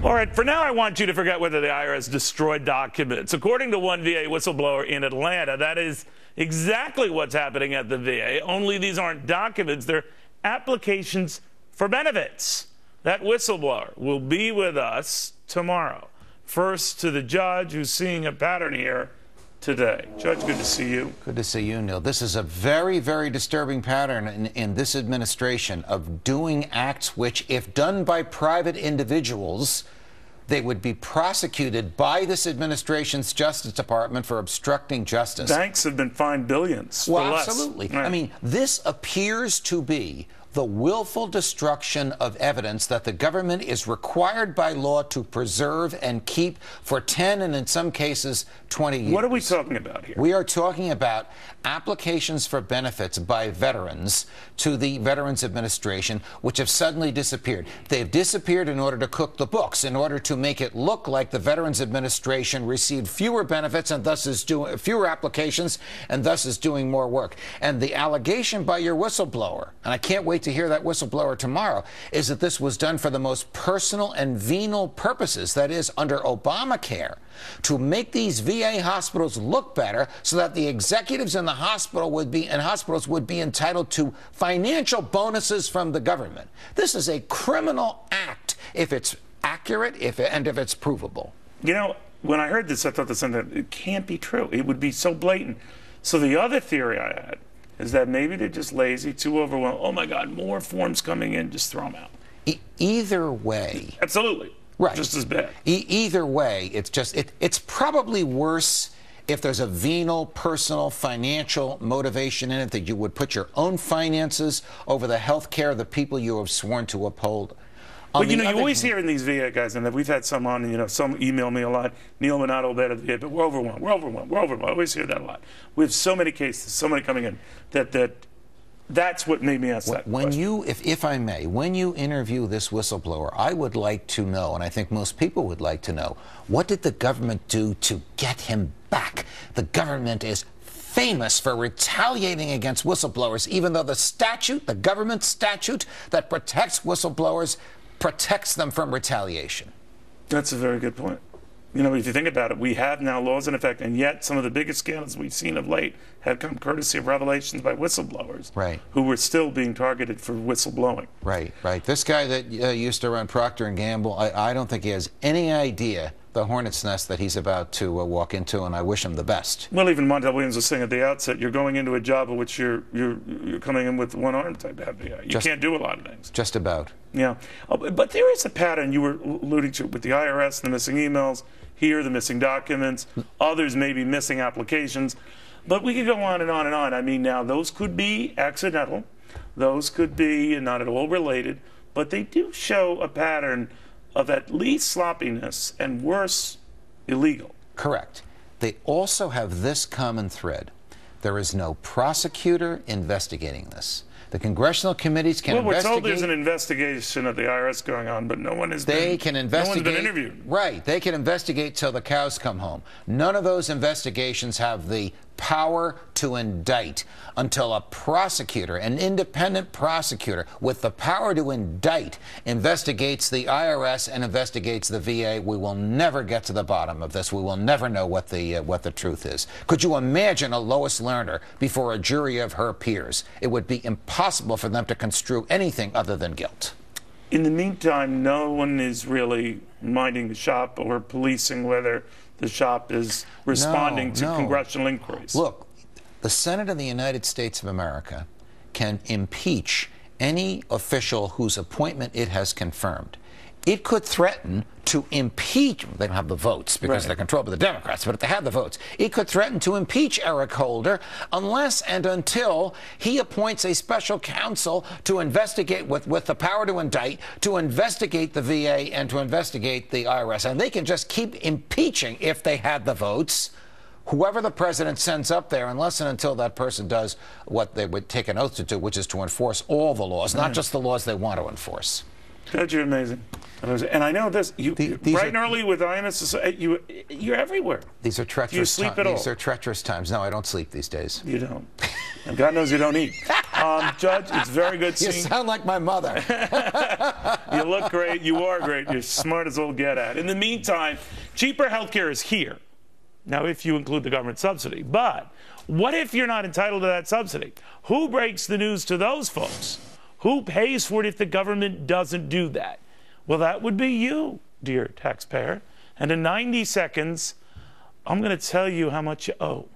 All right, for now, I want you to forget whether the IRS destroyed documents. According to one VA whistleblower in Atlanta, that is exactly what's happening at the VA, only these aren't documents, they're applications for benefits. That whistleblower will be with us tomorrow. First to the judge, who's seeing a pattern here today. Judge, good to see you. Good to see you, Neil. This is a very, very disturbing pattern in this administration of doing acts which, if done by private individuals, they would be prosecuted by this administration's Justice Department for obstructing justice. Banks have been fined billions for less. Absolutely. Right. I mean, this appears to be the willful destruction of evidence that the government is required by law to preserve and keep for 10 and in some cases 20 years. What are we talking about here? We are talking about applications for benefits by veterans to the Veterans Administration, which have suddenly disappeared. They've disappeared in order to cook the books, in order to make it look like the Veterans Administration received fewer benefits and thus is doing fewer applications and thus is doing more work. And the allegation by your whistleblower, and I can't wait to hear that whistleblower tomorrow, is that this was done for the most personal and venal purposes, that is, under Obamacare, to make these VA hospitals look better so that the executives in the hospital would be entitled to financial bonuses from the government. This is a criminal act if it's accurate and if it's provable. You know, when I heard this, I thought it can't be true. It would be so blatant. So the other theory I had is that maybe they're just lazy, too overwhelmed. Oh, my God, more forms coming in, just throw them out. Either way. Absolutely. Right. Just as bad. Either way, it's probably worse if there's a venal, personal, financial motivation in it, that you would put your own finances over the health care of the people you have sworn to uphold. But, you know, you always hear in these VA guys, and we've had some on, you know, some email me a lot, Neil, we're not all bad at the VA, but we're overwhelmed, we're overwhelmed, we're overwhelmed. I always hear that a lot. We have so many cases, so many coming in, that's what made me ask that question. If I may, when you interview this whistleblower, I would like to know, and I think most people would like to know, what did the government do to get him back? The government is famous for retaliating against whistleblowers, even though the government statute that protects whistleblowers protects them from retaliation. That's a very good point. You know, if you think about it, we have now laws in effect, and yet some of the biggest scandals we've seen of late have come courtesy of revelations by whistleblowers, right, who were still being targeted for whistleblowing. Right, right. This guy that used to run Procter & Gamble, I don't think he has any idea the hornet's nest that he's about to walk into, and I wish him the best. Well, even Montel Williams was saying at the outset, you're going into a job in which you're coming in with one arm type of You can't do a lot of things. Just about. Yeah. But there is a pattern you were alluding to with the IRS, the missing emails, here the missing documents, others maybe missing applications. But we could go on and on and on. I mean, now, those could be accidental. Those could be not at all related. But they do show a pattern of at least sloppiness and worse, illegal. Correct. They also have this common thread. There is no prosecutor investigating this. The congressional committees can investigate. Well, we're told there's an investigation of the IRS going on, but no one has been interviewed. Right. They can investigate till the cows come home. None of those investigations have the power to indict until a prosecutor, an independent prosecutor with the power to indict, investigates the IRS and investigates the VA. We will never get to the bottom of this. We will never know what the truth is. Could you imagine a Lois Lerner before a jury of her peers? It would be impossible for them to construe anything other than guilt. In the meantime, no one is really minding the shop or policing whether the shop is responding to congressional inquiries. Look, the Senate of the United States of America can impeach any official whose appointment it has confirmed. It could threaten to impeach, they don't have the votes because they're controlled by the Democrats, but if they had the votes, it could threaten to impeach Eric Holder unless and until he appoints a special counsel to investigate, with the power to indict, to investigate the VA and to investigate the IRS. And they can just keep impeaching if they had the votes whoever the president sends up there, unless and until that person does what they would take an oath to do, which is to enforce all the laws, not just the laws they want to enforce. Judge, you're amazing. And I know this. Bright and early with IMS, you're everywhere. These are treacherous. Do you sleep at all? These are treacherous times. No, I don't sleep these days. You don't. And God knows you don't eat. Judge, it's very good seeing. You sound like my mother. You look great. You are great. You're smart as all get at. In the meantime, cheaper health care is here. Now, if you include the government subsidy. But what if you're not entitled to that subsidy? Who breaks the news to those folks? Who pays for it if the government doesn't do that? Well, that would be you, dear taxpayer. And in 90 seconds, I'm going to tell you how much you owe.